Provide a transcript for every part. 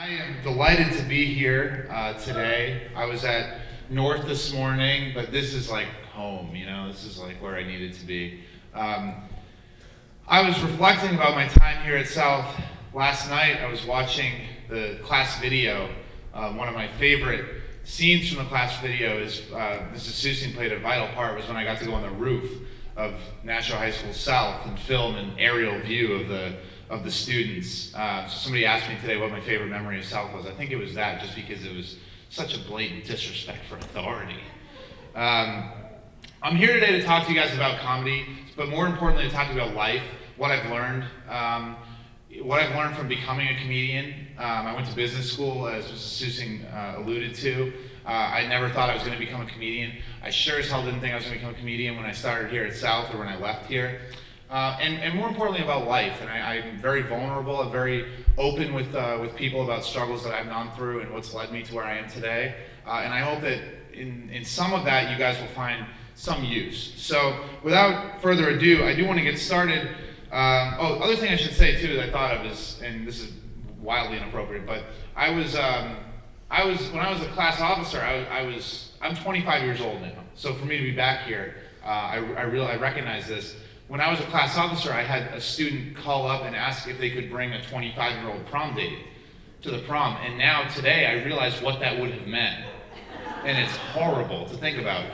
I am delighted to be here today. I was at North this morning, but this is like home, this is like where I needed to be. I was reflecting about my time here at South. Last night I was watching the class video. One of my favorite scenes from the class video is Mrs. Susin played a vital part, was when I got to go on the roof of Nashua High School South and film an aerial view of the students. So somebody asked me today what my favorite memory of South was. I think it was that, just because it was such a blatant disrespect for authority. I'm here today to talk to you guys about comedy, but more importantly to talk to you about life, what I've learned from becoming a comedian. I went to business school, as Mrs. Susin alluded to. I never thought I was going to become a comedian. I sure as hell didn't think I was going to become a comedian when I started here at South or when I left here. And more importantly about life, and I'm very vulnerable and very open with people about struggles that I've gone through and what's led me to where I am today. And I hope that in some of that you guys will find some use. So without further ado, I do want to get started. Other thing I should say too that I thought of is, and this is wildly inappropriate, but when I was a class officer, I'm 25 years old now. So for me to be back here, I recognize this. When I was a class officer, I had a student call up and ask if they could bring a 25-year-old prom date to the prom. And now today I realize what that would have meant. And it's horrible to think about.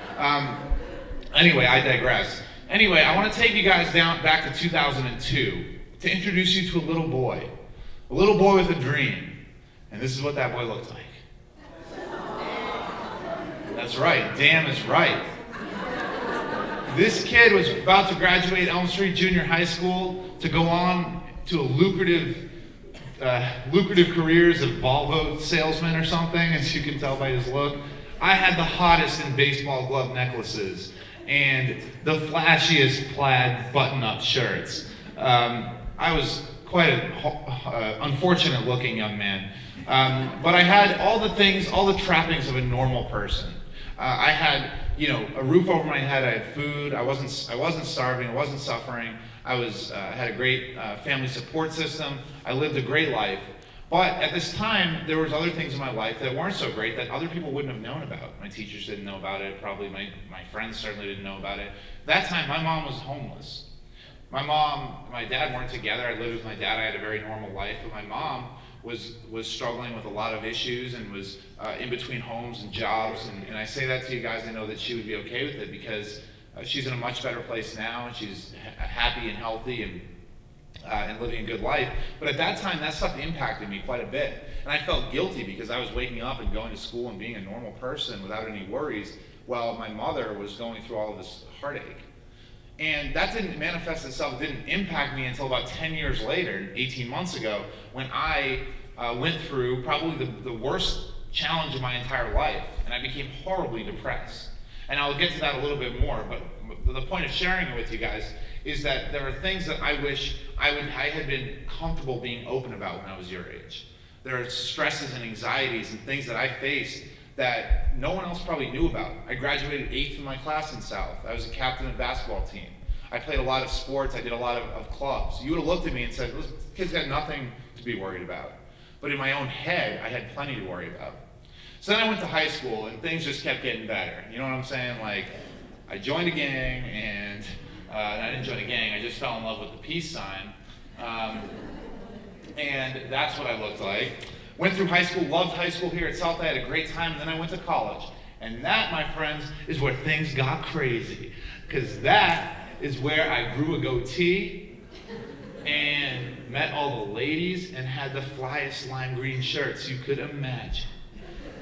Anyway, I digress. Anyway, I want to take you guys back to 2002 to introduce you to a little boy with a dream. And this is what that boy looked like. That's right, damn is right. This kid was about to graduate Elm Street Junior High School to go on to a lucrative career as a Volvo salesman or something, as you can tell by his look. I had the hottest in baseball glove necklaces and the flashiest plaid button-up shirts. I was quite an unfortunate looking young man. But I had all the trappings of a normal person. I had, a roof over my head. I had food. I wasn't starving. I wasn't suffering. I had a great family support system. I lived a great life. But at this time, there was other things in my life that weren't so great that other people wouldn't have known about. My teachers didn't know about it. Probably my friends certainly didn't know about it. That time, my mom was homeless. My mom and my dad weren't together. I lived with my dad. I had a very normal life, but my mom was struggling with a lot of issues and was in between homes and jobs. And I say that to you guys. I know that she would be okay with it because she's in a much better place now, and she's happy and healthy and living a good life. But at that time, that stuff impacted me quite a bit. And I felt guilty because I was waking up and going to school and being a normal person without any worries, while my mother was going through all of this heartache. And that didn't manifest itself, didn't impact me until about 10 years later, 18 months ago, when I went through probably the worst challenge of my entire life, and I became horribly depressed. And I'll get to that a little bit more, but the point of sharing it with you guys is that there are things that I wish I had been comfortable being open about when I was your age. There are stresses and anxieties and things that I faced that no one else probably knew about. I graduated 8th in my class in South. I was a captain of the basketball team. I played a lot of sports. I did a lot of clubs. You would have looked at me and said, this kid's got nothing to be worried about. But in my own head, I had plenty to worry about. So then I went to high school, and things just kept getting better. You know what I'm saying? Like, I joined a gang, and I didn't join a gang. I just fell in love with the peace sign. And that's what I looked like. Went through high school, loved high school here at South. I had a great time, and then I went to college. And that, my friends, is where things got crazy. Because that is where I grew a goatee and met all the ladies and had the flyest lime green shirts you could imagine.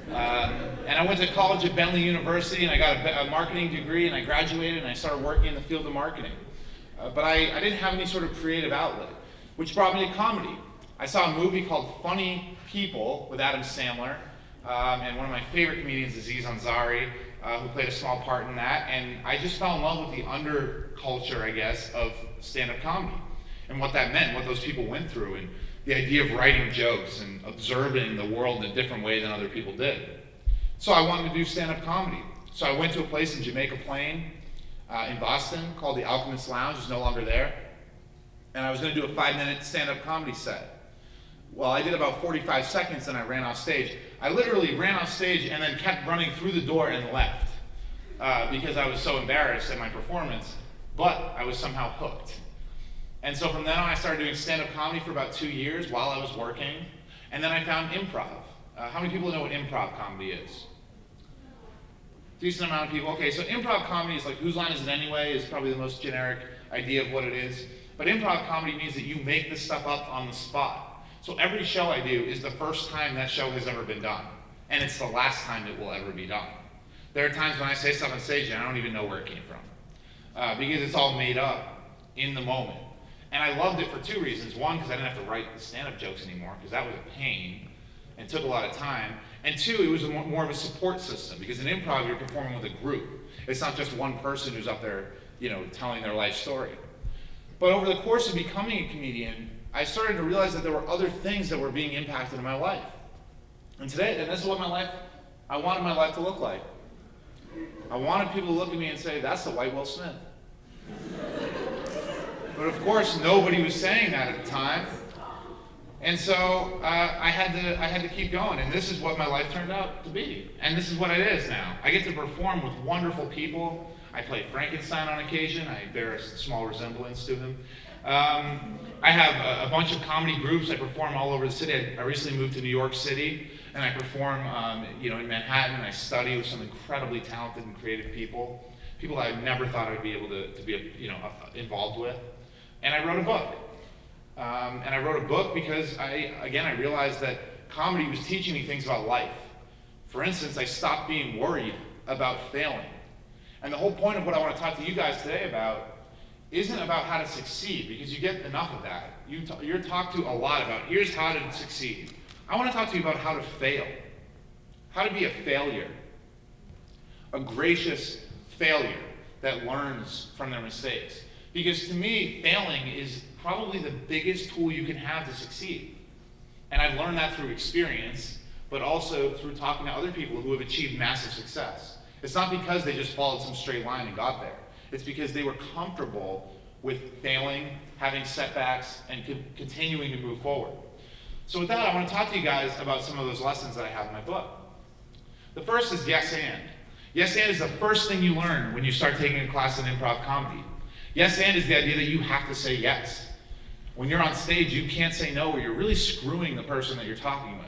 And I went to college at Bentley University, and I got a marketing degree, and I graduated, and I started working in the field of marketing. But I didn't have any sort of creative outlet, which brought me to comedy. I saw a movie called Funny People with Adam Sandler, and one of my favorite comedians, Aziz Ansari, who played a small part in that, and I just fell in love with the underculture, I guess, of stand-up comedy, and what that meant, what those people went through, and the idea of writing jokes and observing the world in a different way than other people did. So I wanted to do stand-up comedy. So I went to a place in Jamaica Plain, in Boston, called the Alchemist Lounge. It's no longer there. And I was going to do a 5-minute stand-up comedy set. Well, I did about 45 seconds and I ran off stage. I literally ran off stage and then kept running through the door and left because I was so embarrassed at my performance, but I was somehow hooked. And so from then on, I started doing stand-up comedy for about 2 years while I was working, and then I found improv. How many people know what improv comedy is? Decent amount of people. Okay, so improv comedy is like, whose line is it anyway, is probably the most generic idea of what it is. But improv comedy means that you make this stuff up on the spot. So every show I do is the first time that show has ever been done. And it's the last time it will ever be done. There are times when I say stuff on stage and I don't even know where it came from. Because it's all made up in the moment. And I loved it for 2 reasons. One, because I didn't have to write the stand-up jokes anymore, because that was a pain and took a lot of time. And 2, it was more of a support system, because in improv, you're performing with a group. It's not just one person who's up there, telling their life story. But over the course of becoming a comedian, I started to realize that there were other things that were being impacted in my life. And this is what I wanted my life to look like. I wanted people to look at me and say, that's the white Will Smith. But of course, nobody was saying that at the time. And so I had to keep going, and this is what my life turned out to be. And this is what it is now. I get to perform with wonderful people. I play Frankenstein on occasion. I bear a small resemblance to him. I have a bunch of comedy groups. I perform all over the city. I recently moved to New York City, and I perform in Manhattan, and I study with some incredibly talented and creative people I never thought I'd be able to be involved with. And I wrote a book. And I wrote a book because I realized that comedy was teaching me things about life. For instance, I stopped being worried about failing. And the whole point of what I want to talk to you guys today about isn't about how to succeed, because you get enough of that. You're talked to a lot about, here's how to succeed. I want to talk to you about how to fail. How to be a failure. A gracious failure that learns from their mistakes. Because to me, failing is probably the biggest tool you can have to succeed. And I've learned that through experience, but also through talking to other people who have achieved massive success. It's not because they just followed some straight line and got there. It's because they were comfortable with failing, having setbacks, and continuing to move forward. So with that, I want to talk to you guys about some of those lessons that I have in my book. The first is yes and. Yes and is the first thing you learn when you start taking a class in improv comedy. Yes and is the idea that you have to say yes. When you're on stage, you can't say no, or you're really screwing the person that you're talking with.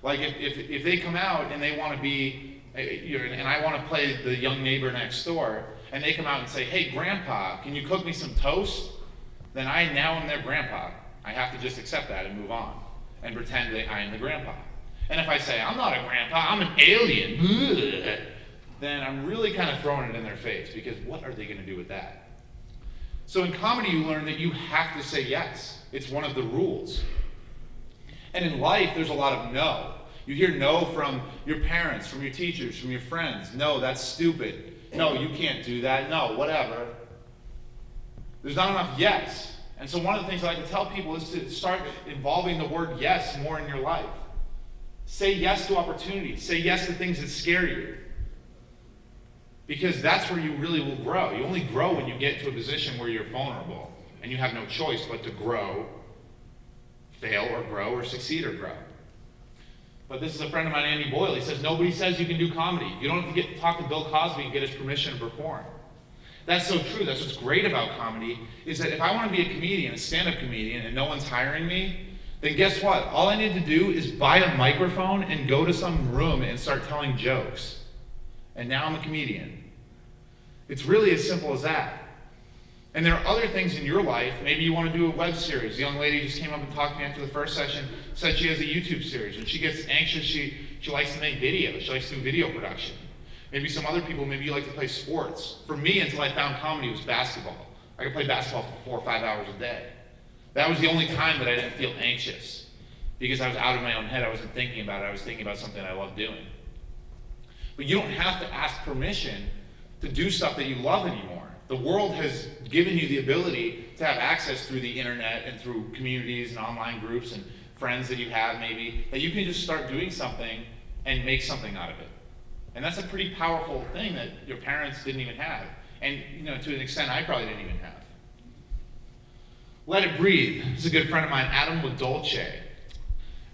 Like if they come out and they want to be, and I want to play the young neighbor next door, and they come out and say, hey, grandpa, can you cook me some toast? Then I now am their grandpa. I have to just accept that and move on and pretend that I am the grandpa. And if I say, I'm not a grandpa, I'm an alien, then I'm really kind of throwing it in their face, because what are they going to do with that? So in comedy, you learn that you have to say yes. It's one of the rules. And in life, there's a lot of no. You hear no from your parents, from your teachers, from your friends. No, that's stupid. No, you can't do that. No, whatever. There's not enough yes. And so one of the things I like to tell people is to start involving the word yes more in your life. Say yes to opportunities. Say yes to things that scare you. Because that's where you really will grow. You only grow when you get to a position where you're vulnerable and you have no choice but to grow, fail or grow, or succeed or grow. But this is a friend of mine, Andy Boyle. He says, nobody says you can do comedy. You don't have to talk to Bill Cosby and get his permission to perform. That's so true. That's what's great about comedy, is that if I want to be a comedian, a stand-up comedian, and no one's hiring me, then guess what? All I need to do is buy a microphone and go to some room and start telling jokes. And now I'm a comedian. It's really as simple as that. And there are other things in your life. Maybe you want to do a web series. A young lady just came up and talked to me after the first session, said she has a YouTube series. When she gets anxious, she likes to make videos. She likes to do video production. Maybe some other people, maybe you like to play sports. For me, until I found comedy, it was basketball. I could play basketball for 4 or 5 hours a day. That was the only time that I didn't feel anxious, because I was out of my own head. I wasn't thinking about it. I was thinking about something I loved doing. But you don't have to ask permission to do stuff that you love anymore. The world has given you the ability to have access through the internet and through communities and online groups and friends that you have maybe, that you can just start doing something and make something out of it. And that's a pretty powerful thing that your parents didn't even have. And to an extent, I probably didn't even have. Let it breathe. This is a good friend of mine, Adam LaDolce.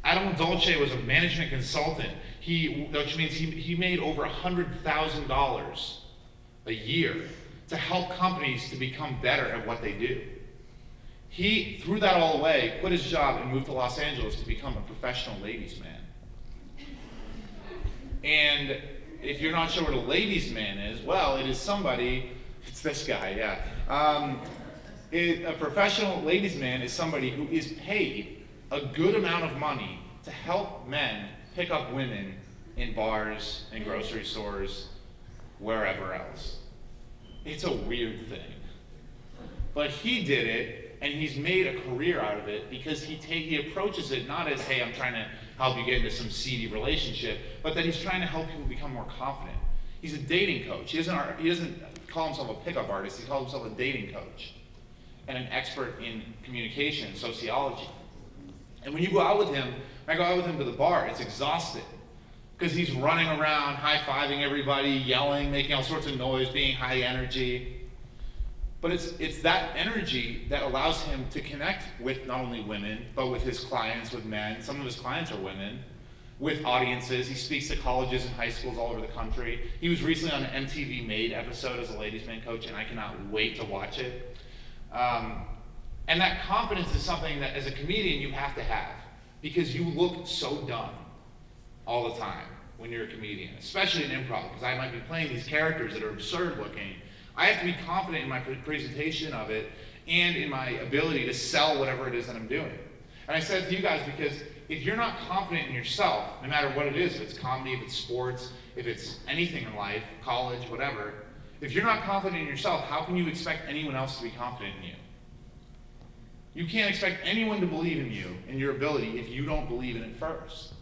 Adam Dolce was a management consultant, which means he made over $100,000 a year to help companies to become better at what they do. He threw that all away, quit his job, and moved to Los Angeles to become a professional ladies' man. And if you're not sure what a ladies' man is, well, it is somebody, it's this guy, yeah. A professional ladies' man is somebody who is paid a good amount of money to help men pick up women in bars and grocery stores, wherever else. It's a weird thing. But he did it, and he's made a career out of it because he approaches it not as, hey, I'm trying to help you get into some seedy relationship, but that he's trying to help people become more confident. He's a dating coach. He doesn't call himself a pickup artist. He calls himself a dating coach and an expert in communication and sociology. And when you go out with him, I go out with him to the bar, it's exhausting because he's running around, high-fiving everybody, yelling, making all sorts of noise, being high energy. But it's that energy that allows him to connect with not only women, but with his clients, with men. Some of his clients are women, with audiences. He speaks to colleges and high schools all over the country. He was recently on an MTV Made episode as a ladies' man coach, and I cannot wait to watch it. And that confidence is something that as a comedian you have to have, because you look so dumb all the time when you're a comedian, especially in improv, because I might be playing these characters that are absurd looking. I have to be confident in my presentation of it and in my ability to sell whatever it is that I'm doing. And I said to you guys, because if you're not confident in yourself, no matter what it is, if it's comedy, if it's sports, if it's anything in life, college, whatever, if you're not confident in yourself, how can you expect anyone else to be confident in you? You can't expect anyone to believe in you and your ability if you don't believe in it first.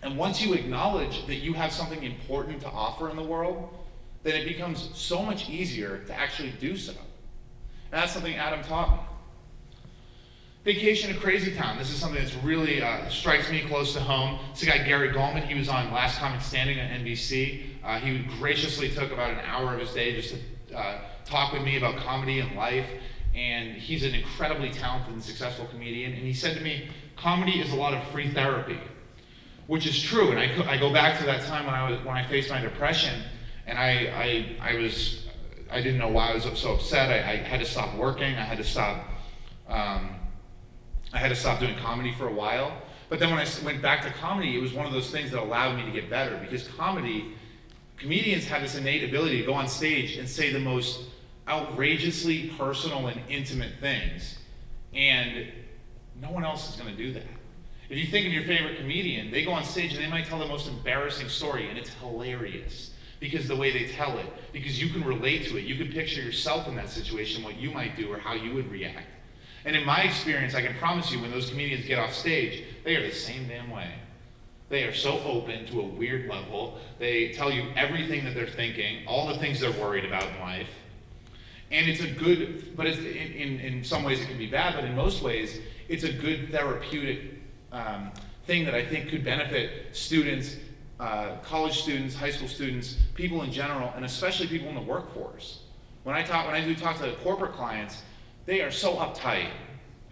And once you acknowledge that you have something important to offer in the world, then it becomes so much easier to actually do so. And that's something Adam taught me. Vacation to Crazy Town. This is something that's really strikes me close to home. It's the guy Gary Gulman. He was on Last Comic Standing on NBC. He graciously took about an hour of his day just to talk with me about comedy and life. And he's an incredibly talented and successful comedian. And he said to me, comedy is a lot of free therapy, which is true. And I go back to that time when I faced my depression. And I didn't know why I was so upset. I had to stop working. I had to stop doing comedy for a while. But then when I went back to comedy, it was one of those things that allowed me to get better, because comedians have this innate ability to go on stage and say the most outrageously personal and intimate things. And no one else is going to do that. If you think of your favorite comedian, they go on stage and they might tell the most embarrassing story, and it's hilarious. Because the way they tell it, because you can relate to it, you can picture yourself in that situation, what you might do or how you would react. And in my experience, I can promise you, when those comedians get off stage, they are the same damn way. They are so open to a weird level. They tell you everything that they're thinking, all the things they're worried about in life. And it's a good, but in some ways it can be bad, but in most ways, it's a good therapeutic thing that I think could benefit students, college students, high school students, people in general, and especially people in the workforce. When I do talk to corporate clients, they are so uptight.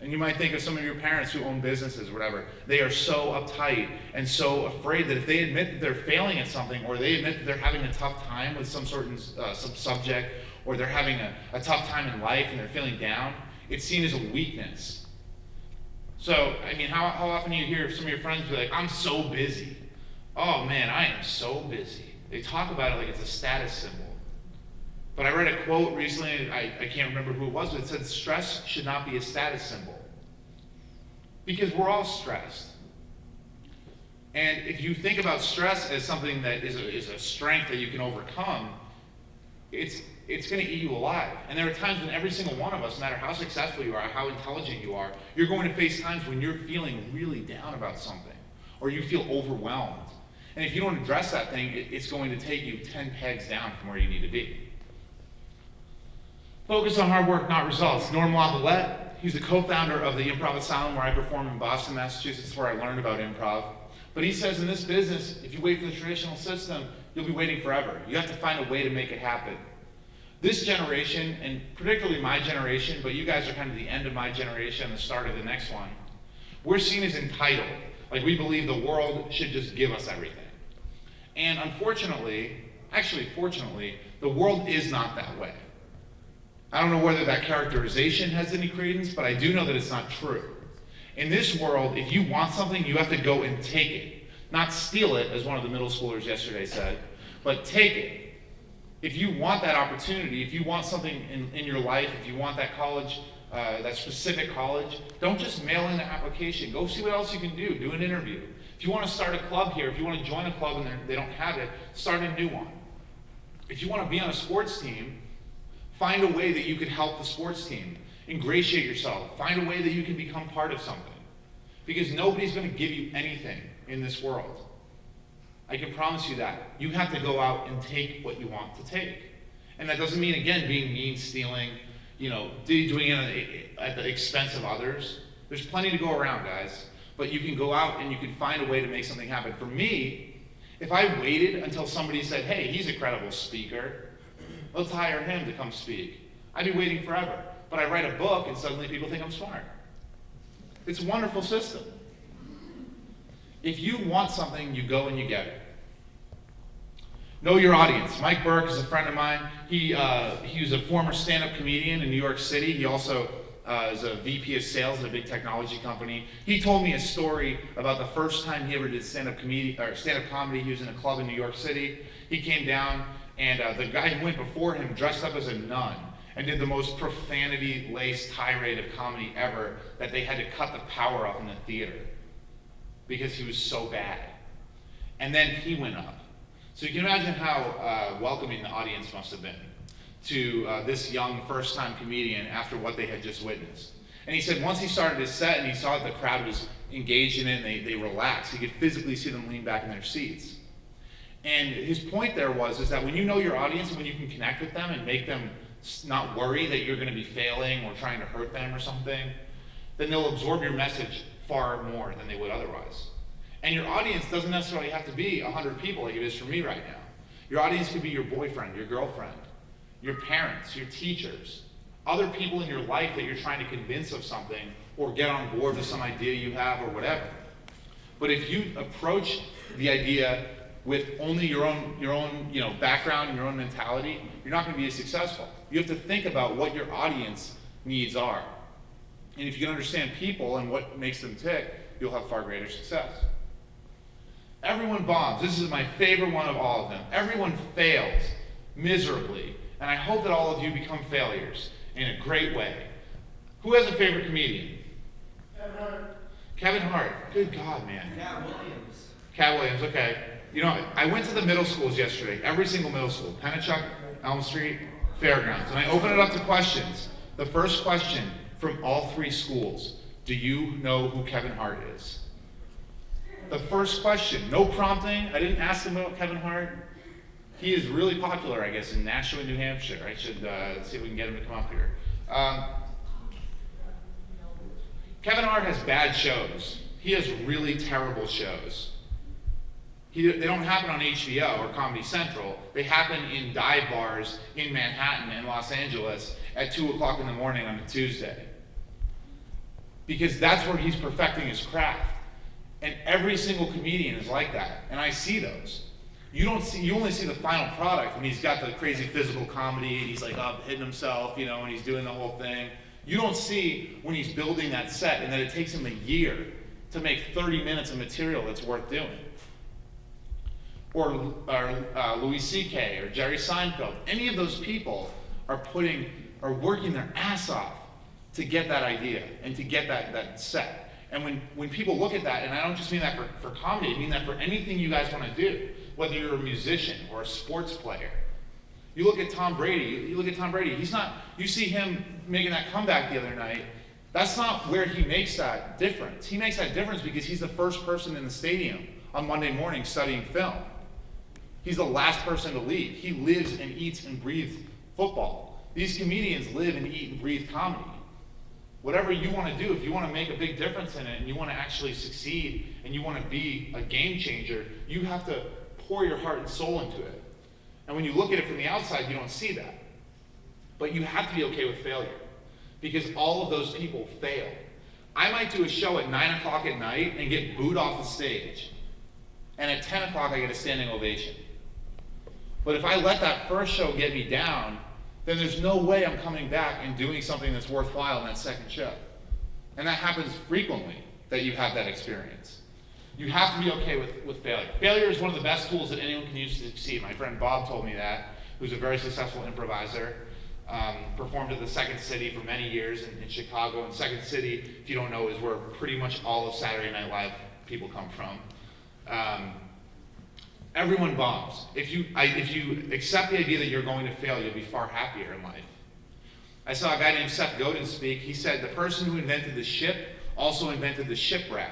And you might think of some of your parents who own businesses or whatever. They are so uptight and so afraid that if they admit that they're failing at something, or they admit that they're having a tough time with some subject, or they're having a tough time in life and they're feeling down, it's seen as a weakness. So, I mean, how often do you hear some of your friends be like, I'm so busy. Oh man, I am so busy. They talk about it like it's a status symbol. But I read a quote recently, I can't remember who it was, but it said stress should not be a status symbol. Because we're all stressed. And if you think about stress as something that is a strength that you can overcome, it's going to eat you alive. And there are times when every single one of us, no matter how successful you are, how intelligent you are, you're going to face times when you're feeling really down about something, or you feel overwhelmed. And if you don't address that thing, it's going to take you 10 pegs down from where you need to be. Focus on hard work, not results. Norm LaVallette, he's the co-founder of the Improv Asylum, where I perform in Boston, Massachusetts, where I learned about improv. But he says in this business, if you wait for the traditional system, you'll be waiting forever. You have to find a way to make it happen. This generation, and particularly my generation, but you guys are kind of the end of my generation, the start of the next one, We're seen as entitled. Like we believe the world should just give us everything. And unfortunately, actually fortunately, the world is not that way. I don't know whether that characterization has any credence, but I do know that it's not true. In this world, if you want something, you have to go and take it. Not steal it, as one of the middle schoolers yesterday said, but take it. If you want that opportunity, if you want something in your life, if you want that college, that specific college, don't just mail in the application. Go see what else you can do. Do an interview. If you want to start a club here, if you want to join a club and they don't have it, start a new one. If you want to be on a sports team, find a way that you could help the sports team. Ingratiate yourself. Find a way that you can become part of something. Because nobody's going to give you anything in this world. I can promise you that. You have to go out and take what you want to take. And that doesn't mean, again, being mean, stealing, doing it at the expense of others. There's plenty to go around, guys. But you can go out and you can find a way to make something happen. For me, if I waited until somebody said, hey, he's a credible speaker, let's hire him to come speak, I'd be waiting forever. But I write a book and suddenly people think I'm smart. It's a wonderful system. If you want something, you go and you get it. Know your audience. Mike Burke is a friend of mine. He was a former stand-up comedian in New York City. He also is a VP of sales at a big technology company. He told me a story about the first time he ever did stand-up comedy. He was in a club in New York City. He came down, and the guy who went before him dressed up as a nun and did the most profanity-laced tirade of comedy ever that they had to cut the power off in the theater because he was so bad. And then he went up. So you can imagine how welcoming the audience must have been to this young first-time comedian after what they had just witnessed. And he said once he started his set and he saw that the crowd was engaged in it and they relaxed, he could physically see them lean back in their seats. And his point there is that when you know your audience and when you can connect with them and make them not worry that you're going to be failing or trying to hurt them or something, then they'll absorb your message far more than they would otherwise. And your audience doesn't necessarily have to be 100 people like it is for me right now. Your audience could be your boyfriend, your girlfriend, your parents, your teachers, other people in your life that you're trying to convince of something or get on board with some idea you have or whatever. But if you approach the idea with only your own background and your own mentality, you're not going to be as successful. You have to think about what your audience needs are. And if you can understand people and what makes them tick, you'll have far greater success. Everyone bombs. This is my favorite one of all of them. Everyone fails miserably. And I hope that all of you become failures in a great way. Who has a favorite comedian? Kevin Hart. Kevin Hart. Good God, man. Cat Williams. Cat Williams, okay. I went to the middle schools yesterday, every single middle school, Pennachuck, Elm Street, Fairgrounds, and I opened it up to questions. The first question from all three schools, do you know who Kevin Hart is? The first question, no prompting. I didn't ask them about Kevin Hart. He is really popular, I guess, in Nashua, New Hampshire. I should see if we can get him to come up here. Kevin Hart has bad shows. He has really terrible shows. They don't happen on HBO or Comedy Central. They happen in dive bars in Manhattan and Los Angeles at 2 o'clock in the morning on a Tuesday. Because that's where he's perfecting his craft. And every single comedian is like that. And I see those. You only see the final product when he's got the crazy physical comedy and he's like up hitting himself, and he's doing the whole thing. You don't see when he's building that set and that it takes him a year to make 30 minutes of material that's worth doing. Or Louis C.K. or Jerry Seinfeld. Any of those people are working their ass off to get that idea and to get that set. And when people look at that, and I don't just mean that for comedy, I mean that for anything you guys want to do, whether you're a musician or a sports player. You look at Tom Brady, you see him making that comeback the other night. That's not where he makes that difference. He makes that difference because he's the first person in the stadium on Monday morning studying film. He's the last person to leave. He lives and eats and breathes football. These comedians live and eat and breathe comedy. Whatever you want to do, if you want to make a big difference in it and you want to actually succeed and you want to be a game changer, you have to pour your heart and soul into it. And when you look at it from the outside, you don't see that. But you have to be okay with failure because all of those people fail. I might do a show at 9 o'clock at night and get booed off the stage. And at 10 o'clock I get a standing ovation. But if I let that first show get me down, then there's no way I'm coming back and doing something that's worthwhile in that second show. And that happens frequently, that you have that experience. You have to be okay with failure. Failure is one of the best tools that anyone can use to succeed. My friend Bob told me that, who's a very successful improviser. Performed at the Second City for many years in Chicago. And Second City, if you don't know, is where pretty much all of Saturday Night Live people come from. Everyone bombs. If you accept the idea that you're going to fail, you'll be far happier in life. I saw a guy named Seth Godin speak. He said the person who invented the ship also invented the shipwreck.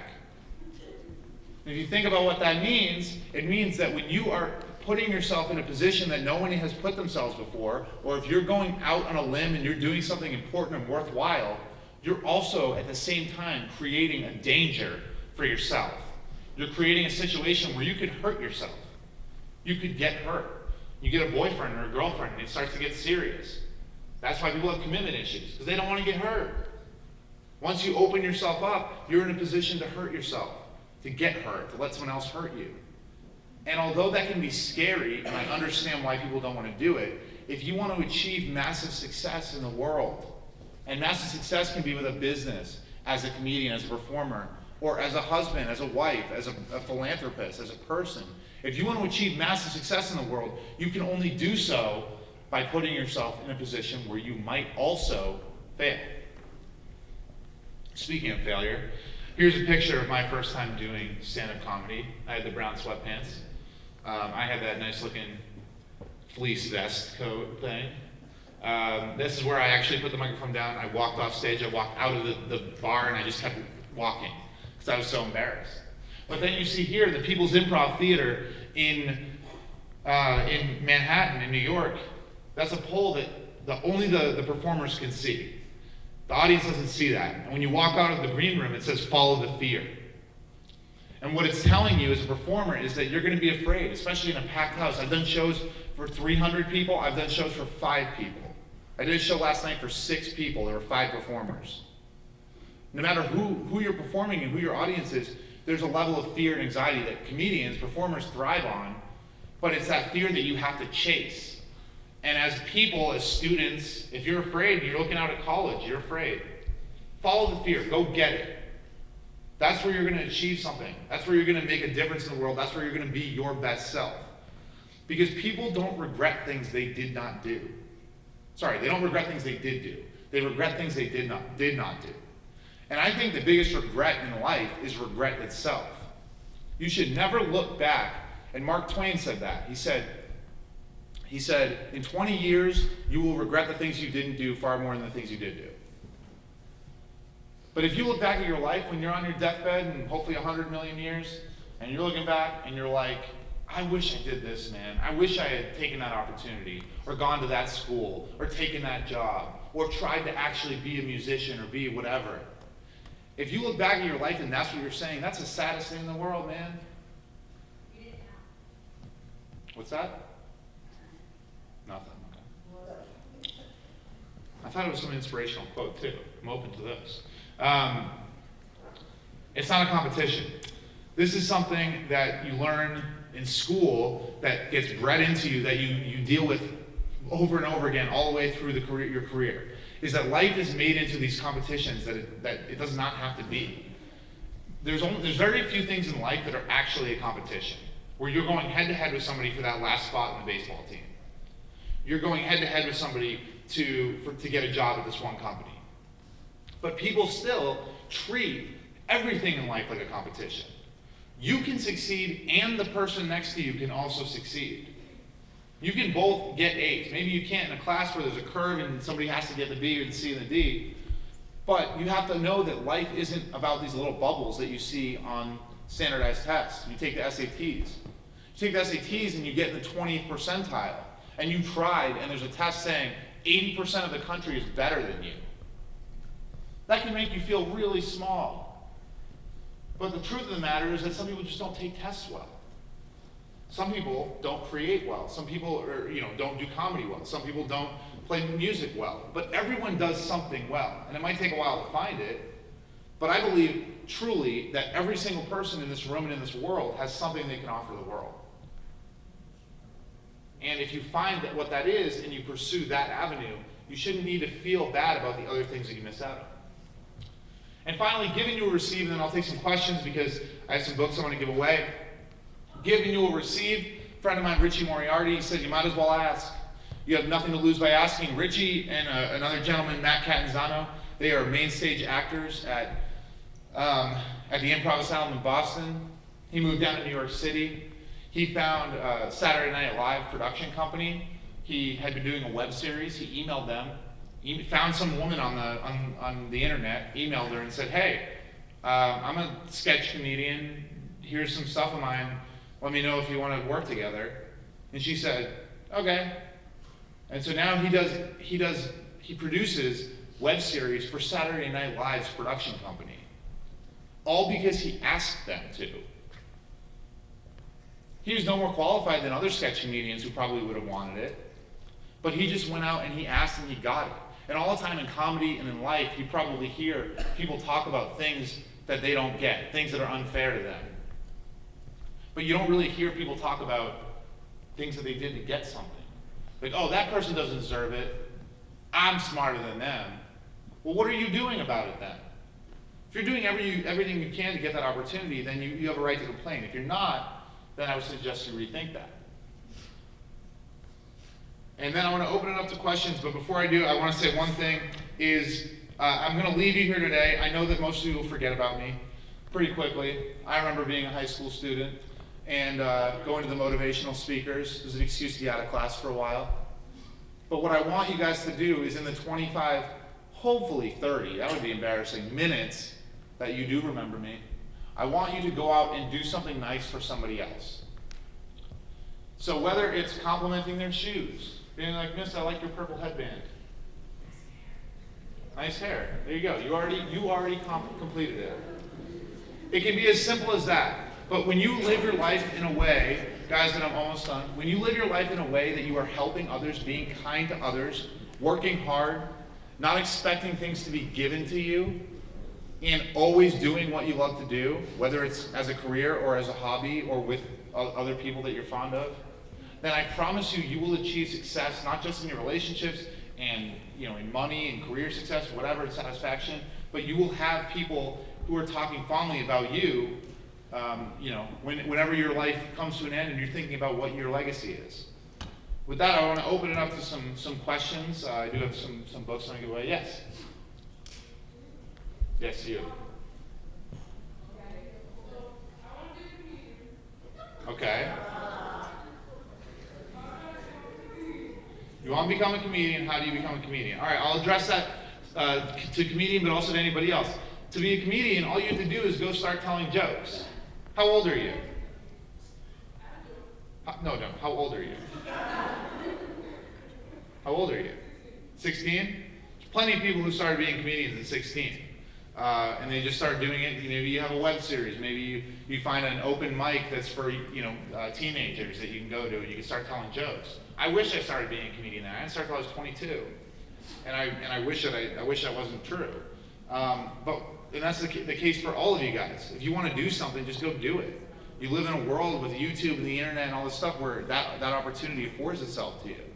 And if you think about what that means, it means that when you are putting yourself in a position that no one has put themselves before, or if you're going out on a limb and you're doing something important and worthwhile, you're also at the same time creating a danger for yourself. You're creating a situation where you could hurt yourself. You could get hurt. You get a boyfriend or a girlfriend and it starts to get serious. That's why people have commitment issues, because they don't want to get hurt. Once you open yourself up, you're in a position to hurt yourself, to get hurt, to let someone else hurt you. And although that can be scary, and I understand why people don't want to do it, if you want to achieve massive success in the world, and massive success can be with a business, as a comedian, as a performer, or as a husband, as a wife, as a philanthropist, as a person, if you want to achieve massive success in the world, you can only do so by putting yourself in a position where you might also fail. Speaking of failure, here's a picture of my first time doing stand-up comedy. I had the brown sweatpants. I had that nice looking fleece vest coat thing. This is where I actually put the microphone down. I walked off stage. I walked out of the bar and I just kept walking because I was so embarrassed. But then you see here the People's Improv Theater in Manhattan, in New York. That's a pole that only the performers can see. The audience doesn't see that. And when you walk out of the green room, it says, "Follow the fear." And what it's telling you as a performer is that you're going to be afraid, especially in a packed house. I've done shows for 300 people. I've done shows for 5 people. I did a show last night for 6 people. There were 5 performers. No matter who you're performing and who your audience is, there's a level of fear and anxiety that comedians, performers thrive on, but it's that fear that you have to chase. And as people, as students, if you're afraid, you're looking out at college, you're afraid. Follow the fear, go get it. That's where you're going to achieve something. That's where you're going to make a difference in the world. That's where you're going to be your best self. Because people don't regret things they did not do. Sorry, they don't regret things they did do. They regret things they did not do. And I think the biggest regret in life is regret itself. You should never look back, and Mark Twain said that. He said, in 20 years, you will regret the things you didn't do far more than the things you did do. But if you look back at your life when you're on your deathbed in hopefully 100 million years, and you're looking back and you're like, I wish I did this, man. I wish I had taken that opportunity, or gone to that school, or taken that job, or tried to actually be a musician or be whatever. If you look back at your life and that's what you're saying, that's the saddest thing in the world, man. What's that? Nothing. Okay. I thought it was some inspirational quote too. I'm open to those. It's not a competition. This is something that you learn in school that gets bred into you, that you deal with over and over again all the way through your career. Is that life is made into these competitions that it does not have to be. There's very few things in life that are actually a competition, where you're going head to head with somebody for that last spot in the baseball team. You're going head to head with somebody to get a job at this one company. But people still treat everything in life like a competition. You can succeed and the person next to you can also succeed. You can both get A's. Maybe you can't in a class where there's a curve and somebody has to get the B or the C and the D. But you have to know that life isn't about these little bubbles that you see on standardized tests. You take the SATs. You take the SATs and you get in the 20th percentile. And you tried and there's a test saying 80% of the country is better than you. That can make you feel really small. But the truth of the matter is that some people just don't take tests well. Some people don't create well. Some people don't do comedy well. Some people don't play music well. But everyone does something well. And it might take a while to find it, But I believe truly that every single person in this room and in this world has something they can offer the world. And if you find that what that is and you pursue that avenue, you shouldn't need to feel bad about the other things that you miss out on. And finally, giving you will receive, and then I'll take some questions because I have some books I want to give away. Giving you will receive. A friend of mine, Richie Moriarty, said you might as well ask. You have nothing to lose by asking. Richie and another gentleman, Matt Catanzano, they are main stage actors at the Improv Asylum in Boston. He moved down to New York City. He found a Saturday Night Live production company. He had been doing a web series. He emailed them. He found some woman on the internet, emailed her and said, hey, I'm a sketch comedian. Here's some stuff of mine. Let me know if you want to work together. And she said, okay. And so now he produces web series for Saturday Night Live's production company. All because he asked them to. He was no more qualified than other sketch comedians who probably would have wanted it. But he just went out and he asked and he got it. And all the time in comedy and in life, you probably hear people talk about things that they don't get, things that are unfair to them. But you don't really hear people talk about things that they did to get something. Like, oh, that person doesn't deserve it. I'm smarter than them. Well, what are you doing about it then? If you're doing everything you can to get that opportunity, then you have a right to complain. If you're not, then I would suggest you rethink that. And then I want to open it up to questions, but before I do, I want to say one thing is I'm going to leave you here today. I know that most of you will forget about me pretty quickly. I remember being a high school student and going to the motivational speakers. It was an excuse to get out of class for a while. But what I want you guys to do is in the 25, hopefully 30, that would be embarrassing, minutes that you do remember me, I want you to go out and do something nice for somebody else. So whether it's complimenting their shoes, being like, Miss, I like your purple headband. Nice hair. There you go. You already completed it. It can be as simple as that. But when you live your life in a way, guys, and I'm almost done, when you live your life in a way that you are helping others, being kind to others, working hard, not expecting things to be given to you, and always doing what you love to do, whether it's as a career or as a hobby or with other people that you're fond of, then I promise you, you will achieve success, not just in your relationships and in money and career success, whatever, satisfaction, but you will have people who are talking fondly about you, whenever your life comes to an end and you're thinking about what your legacy is. With that, I want to open it up to some questions. I do have some books I want to give away. Yes? Yes, you. Okay. You want to become a comedian, how do you become a comedian? All right, I'll address that to comedian, but also to anybody else. To be a comedian, all you have to do is go start telling jokes. How old are you? No, how old are you? How old are you? 16? There's plenty of people who started being comedians at 16. And they just start doing it. Maybe you have a web series. Maybe you find an open mic that's for teenagers that you can go to and you can start telling jokes. I wish I started being a comedian then. I didn't start until I was 22, and I wish that wasn't true. And that's the case for all of you guys. If you want to do something, just go do it. You live in a world with YouTube and the internet and all this stuff where that opportunity affords itself to you.